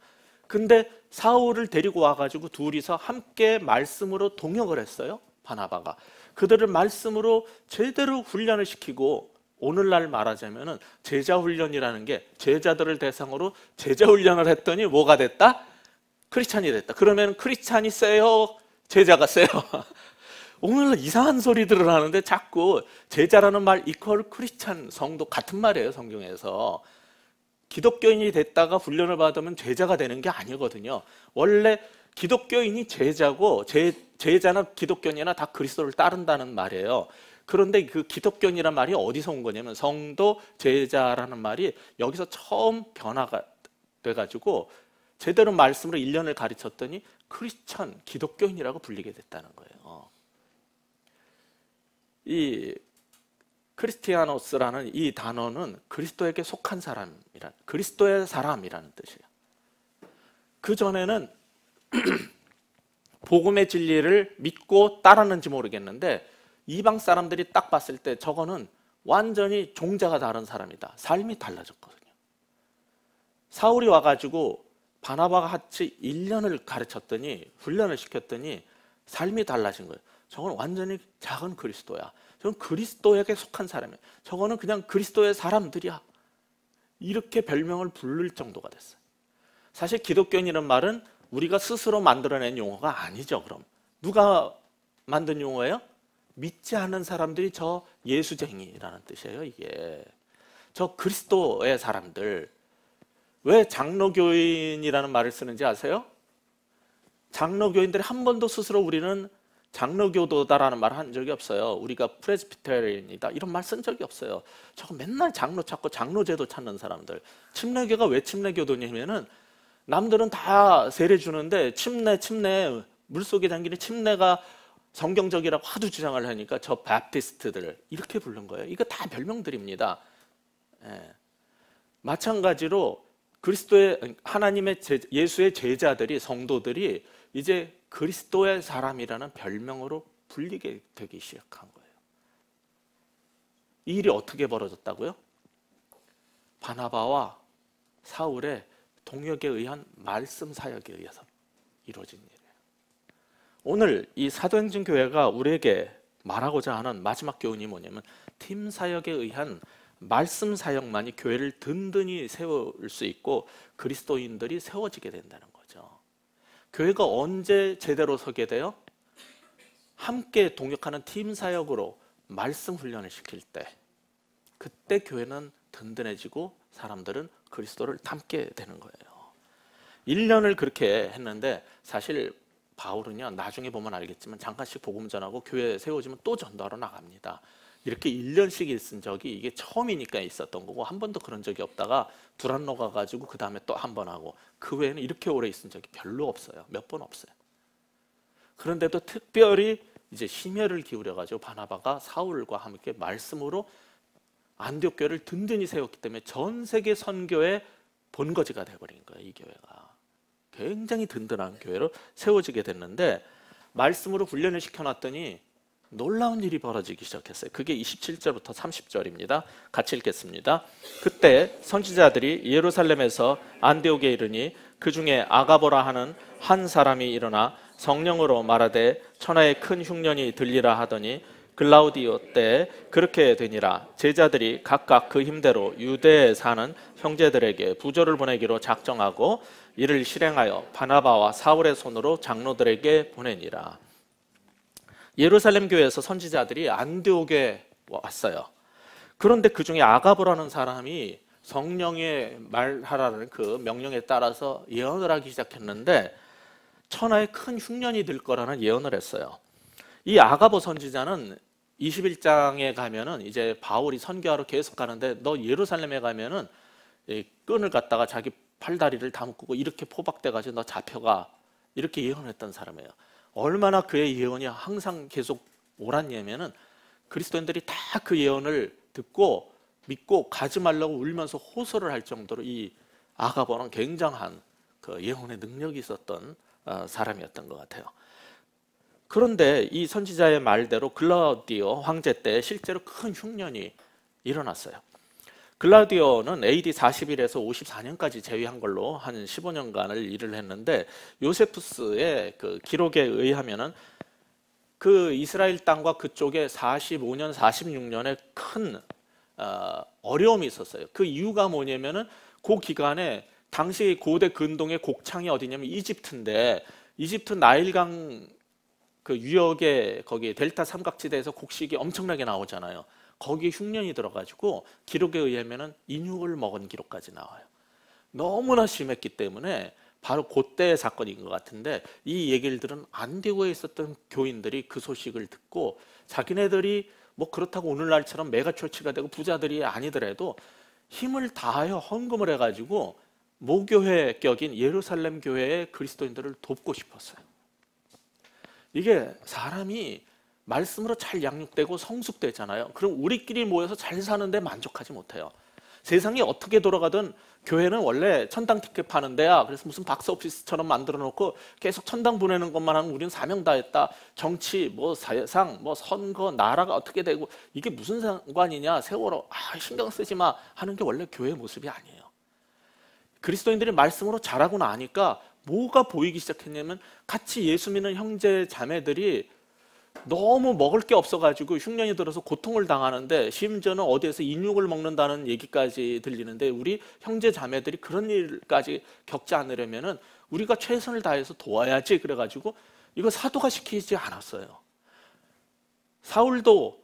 근데 사울을 데리고 와가지고 둘이서 함께 말씀으로 동역을 했어요. 바나바가. 그들을 말씀으로 제대로 훈련을 시키고 오늘날 말하자면 제자 훈련이라는 게 제자들을 대상으로 제자 훈련을 했더니 뭐가 됐다? 크리스찬이 됐다. 그러면 크리스찬이 세요? 제자가 세요? 오늘날 이상한 소리들을 하는데 자꾸 제자라는 말 이퀄 크리스찬 성도 같은 말이에요. 성경에서. 기독교인이 됐다가 훈련을 받으면 제자가 되는 게 아니거든요. 원래 기독교인이 제자고 제자나 기독교인이나 다 그리스도를 따른다는 말이에요. 그런데 그 기독교인이란 말이 어디서 온 거냐면 성도, 제자라는 말이 여기서 처음 변화가 돼가지고 제대로 말씀으로 1년을 가르쳤더니 크리스천, 기독교인이라고 불리게 됐다는 거예요. 이 크리스티아노스라는 이 단어는 그리스도에게 속한 사람이란, 그리스도의 사람이라는 뜻이에요. 그 전에는 복음의 진리를 믿고 따랐는지 모르겠는데 이방 사람들이 딱 봤을 때 저거는 완전히 종자가 다른 사람이다. 삶이 달라졌거든요. 사울이 와가지고 바나바가 같이 1년을 가르쳤더니 훈련을 시켰더니 삶이 달라진 거예요. 저건 완전히 작은 그리스도야. 저건 그리스도에게 속한 사람이야. 저거는 그냥 그리스도의 사람들이야. 이렇게 별명을 부를 정도가 됐어요. 사실 기독교인이라는 말은 우리가 스스로 만들어낸 용어가 아니죠. 그럼 누가 만든 용어예요? 믿지 않는 사람들이 저 예수쟁이라는 뜻이에요. 이게 저 그리스도의 사람들. 왜 장로교인이라는 말을 쓰는지 아세요? 장로교인들이 한 번도 스스로 우리는 장로교도다라는 말을 한 적이 없어요. 우리가 프레스비테리안이다 이런 말 쓴 적이 없어요. 저거 맨날 장로 찾고 장로제도 찾는 사람들. 침례교가 왜 침례교도냐면은 남들은 다 세례 주는데 침례 물속에 잠기는 침례가 성경적이라고 하도 주장을 하니까 저 바프티스트들 이렇게 부른 거예요. 이거 다 별명들입니다. 예. 마찬가지로 그리스도의 하나님의 예수의 제자들이 성도들이 이제 그리스도의 사람이라는 별명으로 불리게 되기 시작한 거예요. 이 일이 어떻게 벌어졌다고요? 바나바와 사울의 동역에 의한 말씀 사역에 의해서 이루어진 일이에요. 오늘 이 사도행전 교회가 우리에게 말하고자 하는 마지막 교훈이 뭐냐면 팀 사역에 의한 말씀 사역만이 교회를 든든히 세울 수 있고 그리스도인들이 세워지게 된다는 거죠. 교회가 언제 제대로 서게 돼요? 함께 동역하는 팀 사역으로 말씀 훈련을 시킬 때, 그때 교회는 든든해지고 사람들은 그리스도를 닮게 되는 거예요. 1년을 그렇게 했는데 사실 바울은요, 나중에 보면 알겠지만 잠깐씩 복음 전하고 교회 세워지면 또 전도하러 나갑니다. 이렇게 1년씩 있은 적이 이게 처음이니까 있었던 거고, 한 번도 그런 적이 없다가 두란노 가가지고 그 다음에 또 한 번 하고, 그 외에는 이렇게 오래 있은 적이 별로 없어요. 몇 번 없어요. 그런데도 특별히 이제 심혈을 기울여가지고 바나바가 사울과 함께 말씀으로 안디옥 교회를 든든히 세웠기 때문에 전 세계 선교의 본거지가 돼버린 거예요. 이 교회가 굉장히 든든한 교회로 세워지게 됐는데, 말씀으로 훈련을 시켜놨더니 놀라운 일이 벌어지기 시작했어요. 그게 27절부터 30절입니다. 같이 읽겠습니다. 그때 선지자들이 예루살렘에서 안디옥에 이르니 그 중에 아가보라 하는 한 사람이 일어나 성령으로 말하되 천하에 큰 흉년이 들리라 하더니 글라우디오 때 그렇게 되니라. 제자들이 각각 그 힘대로 유대에 사는 형제들에게 부조를 보내기로 작정하고 이를 실행하여 바나바와 사울의 손으로 장로들에게 보내니라. 예루살렘 교회에서 선지자들이 안디옥에 왔어요. 그런데 그 중에 아가보라는 사람이 성령의 말하라는 그 명령에 따라서 예언을 하기 시작했는데 천하에 큰 흉년이 들 거라는 예언을 했어요. 이 아가보 선지자는 21장에 가면은 이제 바울이 선교하러 계속 가는데 너 예루살렘에 가면은 이 끈을 갖다가 자기 팔다리를 다 묶고 이렇게 포박돼가지고 너 잡혀가, 이렇게 예언했던 사람이에요. 얼마나 그의 예언이 항상 계속 옳았냐면은 그리스도인들이 다 그 예언을 듣고 믿고 가지 말라고 울면서 호소를 할 정도로 이 아가보는 굉장한 그 예언의 능력이 있었던 사람이었던 것 같아요. 그런데 이 선지자의 말대로 글라우디오 황제 때 실제로 큰 흉년이 일어났어요. 글라우디오는 AD 41에서 54년까지 재위한 걸로 한 15년간을 일을 했는데, 요세푸스의 그 기록에 의하면은 그 이스라엘 땅과 그쪽에 45년, 46년에 큰 어려움이 있었어요. 그 이유가 뭐냐면은 그 기간에 당시 고대 근동의 곡창이 어디냐면 이집트인데, 이집트 나일강 그 유역에 거기 델타 삼각지대에서 곡식이 엄청나게 나오잖아요. 거기에 흉년이 들어가지고 기록에 의하면은 인육을 먹은 기록까지 나와요. 너무나 심했기 때문에 바로 그때의 사건인 것 같은데, 이 얘기를 들은 안디옥에 있었던 교인들이 그 소식을 듣고 자기네들이 뭐 그렇다고 오늘날처럼 메가처치가 되고 부자들이 아니더라도 힘을 다하여 헌금을 해가지고 모교회 격인 예루살렘 교회의 그리스도인들을 돕고 싶었어요. 이게 사람이 말씀으로 잘 양육되고 성숙되잖아요. 그럼 우리끼리 모여서 잘 사는데 만족하지 못해요. 세상이 어떻게 돌아가든 교회는 원래 천당 티켓 파는 데야. 그래서 무슨 박스 오피스처럼 만들어 놓고 계속 천당 보내는 것만 하면 우리는 사명 다했다. 정치, 뭐 세상, 뭐 선거, 나라가 어떻게 되고 이게 무슨 상관이냐. 세월호 신경 쓰지 마 하는 게 원래 교회의 모습이 아니에요. 그리스도인들이 말씀으로 자라고 나니까 뭐가 보이기 시작했냐면 같이 예수 믿는 형제 자매들이 너무 먹을 게 없어가지고 흉년이 들어서 고통을 당하는데, 심지어는 어디에서 인육을 먹는다는 얘기까지 들리는데, 우리 형제 자매들이 그런 일까지 겪지 않으려면은 우리가 최선을 다해서 도와야지. 그래가지고 이거 사도가 시키지 않았어요. 사울도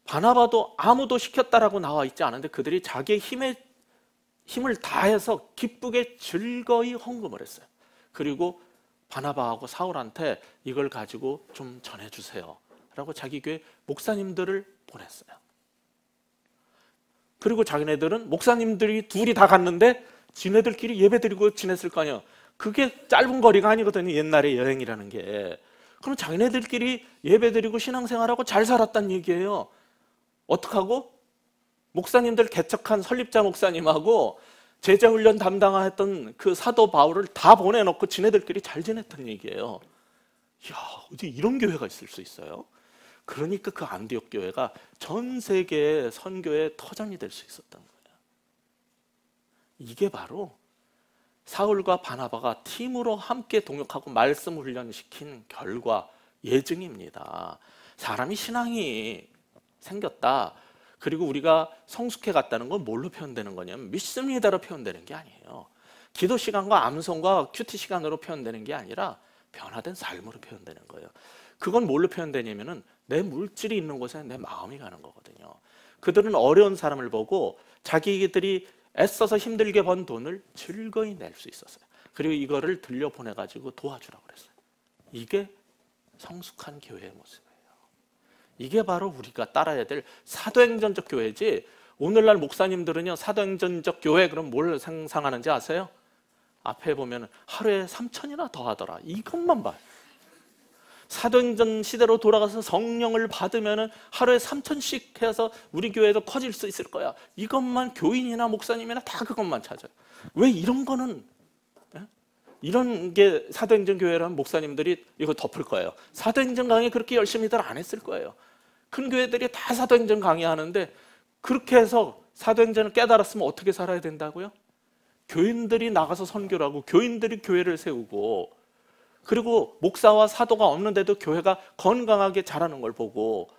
바나바도 아무도 시켰다라고 나와 있지 않은데 그들이 자기의 힘을 다해서 기쁘게 즐거이 헌금을 했어요. 그리고 바나바하고 사울한테 이걸 가지고 좀 전해주세요 라고 자기 교회 목사님들을 보냈어요. 그리고 자기네들은 목사님들이 둘이 다 갔는데 지네들끼리 예배 드리고 지냈을 거 아니에요. 그게 짧은 거리가 아니거든요. 옛날에 여행이라는 게. 그럼 자기네들끼리 예배 드리고 신앙생활하고 잘 살았단 얘기예요. 어떡하고? 목사님들 개척한 설립자 목사님하고 제자훈련 담당했던 그 사도 바울을 다 보내놓고 지네들끼리 잘 지냈던 얘기예요. 이야, 어디 이런 교회가 있을 수 있어요? 그러니까 그 안디옥 교회가 전 세계 선교의 터전이 될 수 있었던 거예요. 이게 바로 사울과 바나바가 팀으로 함께 동역하고 말씀 훈련시킨 결과 예증입니다. 사람이 신앙이 생겼다, 그리고 우리가 성숙해 갔다는 건 뭘로 표현되는 거냐면 믿습니다로 표현되는 게 아니에요. 기도 시간과 암송과 큐티 시간으로 표현되는 게 아니라 변화된 삶으로 표현되는 거예요. 그건 뭘로 표현되냐면은 내 물질이 있는 곳에 내 마음이 가는 거거든요. 그들은 어려운 사람을 보고 자기들이 애써서 힘들게 번 돈을 즐거이 낼 수 있었어요. 그리고 이거를 들려보내가지고 도와주라고 그랬어요. 이게 성숙한 교회의 모습이에요. 이게 바로 우리가 따라야 될 사도행전적 교회지. 오늘날 목사님들은요, 사도행전적 교회 그럼 뭘 상상하는지 아세요? 앞에 보면 하루에 3,000이나 더 하더라. 이것만 봐요. 사도행전 시대로 돌아가서 성령을 받으면 하루에 3,000씩 해서 우리 교회도 커질 수 있을 거야. 이것만 교인이나 목사님이나 다 그것만 찾아요. 왜 이런 거는, 이런 게 사도행전 교회라면 목사님들이 이거 덮을 거예요. 사도행전 강의 그렇게 열심히들 안 했을 거예요. 큰 교회들이 다 사도행전 강의하는데 그렇게 해서 사도행전을 깨달았으면 어떻게 살아야 된다고요? 교인들이 나가서 선교를 하고 교인들이 교회를 세우고, 그리고 목사와 사도가 없는데도 교회가 건강하게 자라는 걸 보고,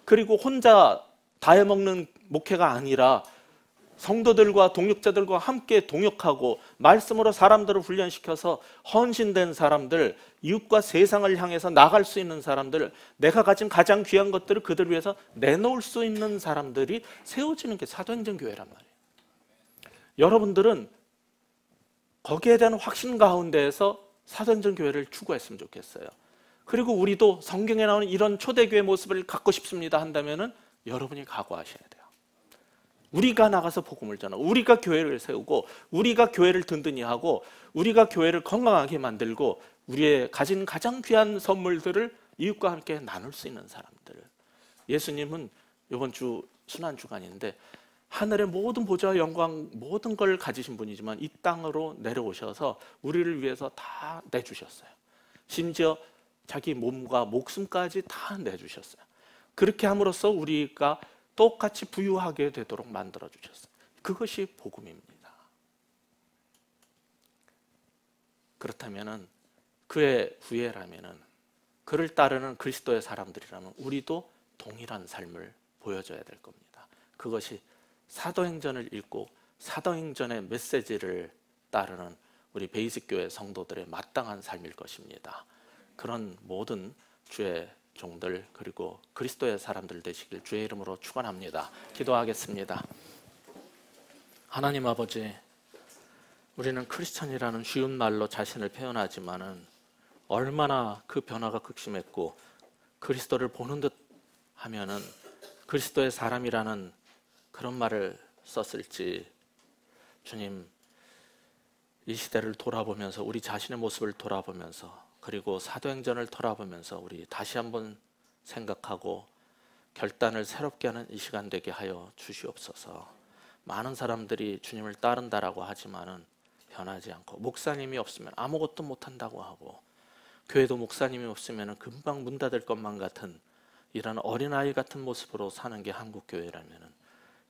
그리고 혼자 다 해먹는 목회가 아니라 성도들과 동역자들과 함께 동역하고 말씀으로 사람들을 훈련시켜서 헌신된 사람들, 이웃과 세상을 향해서 나갈 수 있는 사람들, 내가 가진 가장 귀한 것들을 그들 위해서 내놓을 수 있는 사람들이 세워지는 게 사도행전 교회란 말이에요. 여러분들은 거기에 대한 확신 가운데에서 사도행전 교회를 추구했으면 좋겠어요. 그리고 우리도 성경에 나오는 이런 초대교회 모습을 갖고 싶습니다 한다면은 여러분이 각오하셔야 돼요. 우리가 나가서 복음을 전하고, 우리가 교회를 세우고, 우리가 교회를 든든히 하고, 우리가 교회를 건강하게 만들고, 우리의 가진 가장 귀한 선물들을 이웃과 함께 나눌 수 있는 사람들. 예수님은 이번 주 순환주간인데 하늘의 모든 보좌와 영광 모든 걸 가지신 분이지만 이 땅으로 내려오셔서 우리를 위해서 다 내주셨어요. 심지어 자기 몸과 목숨까지 다 내주셨어요. 그렇게 함으로써 우리가 똑같이 부유하게 되도록 만들어 주셨어요. 그것이 복음입니다. 그렇다면은 그의 후예라면은, 그를 따르는 그리스도의 사람들이라면 우리도 동일한 삶을 보여줘야 될 겁니다. 그것이 사도행전을 읽고 사도행전의 메시지를 따르는 우리 베이직교회 성도들의 마땅한 삶일 것입니다. 그런 모든 주의 종들, 그리고 그리스도의 사람들 되시길 주의 이름으로 축원합니다. 기도하겠습니다. 하나님 아버지, 우리는 크리스천이라는 쉬운 말로 자신을 표현하지만은 얼마나 그 변화가 극심했고, 그리스도를 보는 듯 하면은 그리스도의 사람이라는 그런 말을 썼을지. 주님, 이 시대를 돌아보면서, 우리 자신의 모습을 돌아보면서, 그리고 사도행전을 돌아보면서 우리 다시 한번 생각하고 결단을 새롭게 하는 이 시간 되게 하여 주시옵소서. 많은 사람들이 주님을 따른다라고 하지만은 변하지 않고, 목사님이 없으면 아무것도 못한다고 하고, 교회도 목사님이 없으면 금방 문 닫을 것만 같은 이런 어린아이 같은 모습으로 사는 게 한국교회라면은,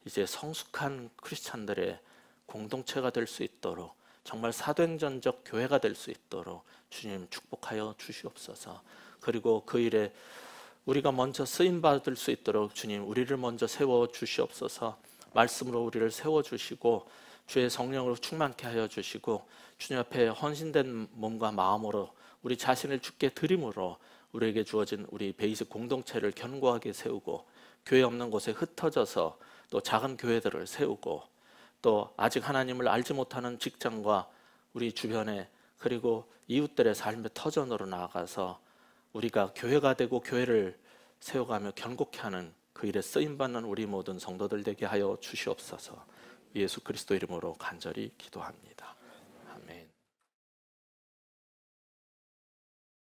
이제 성숙한 크리스찬들의 공동체가 될 수 있도록, 정말 사도행전적 교회가 될 수 있도록 주님 축복하여 주시옵소서. 그리고 그 일에 우리가 먼저 쓰임받을 수 있도록 주님 우리를 먼저 세워 주시옵소서. 말씀으로 우리를 세워 주시고 주의 성령으로 충만케 하여 주시고, 주님 앞에 헌신된 몸과 마음으로 우리 자신을 주께 드림으로 우리에게 주어진 우리 베이직 공동체를 견고하게 세우고, 교회 없는 곳에 흩어져서 또 작은 교회들을 세우고, 또 아직 하나님을 알지 못하는 직장과 우리 주변에, 그리고 이웃들의 삶의 터전으로 나아가서 우리가 교회가 되고 교회를 세워가며 견고케 하는 그 일에 쓰임받는 우리 모든 성도들 되게 하여 주시옵소서. 예수 그리스도 이름으로 간절히 기도합니다.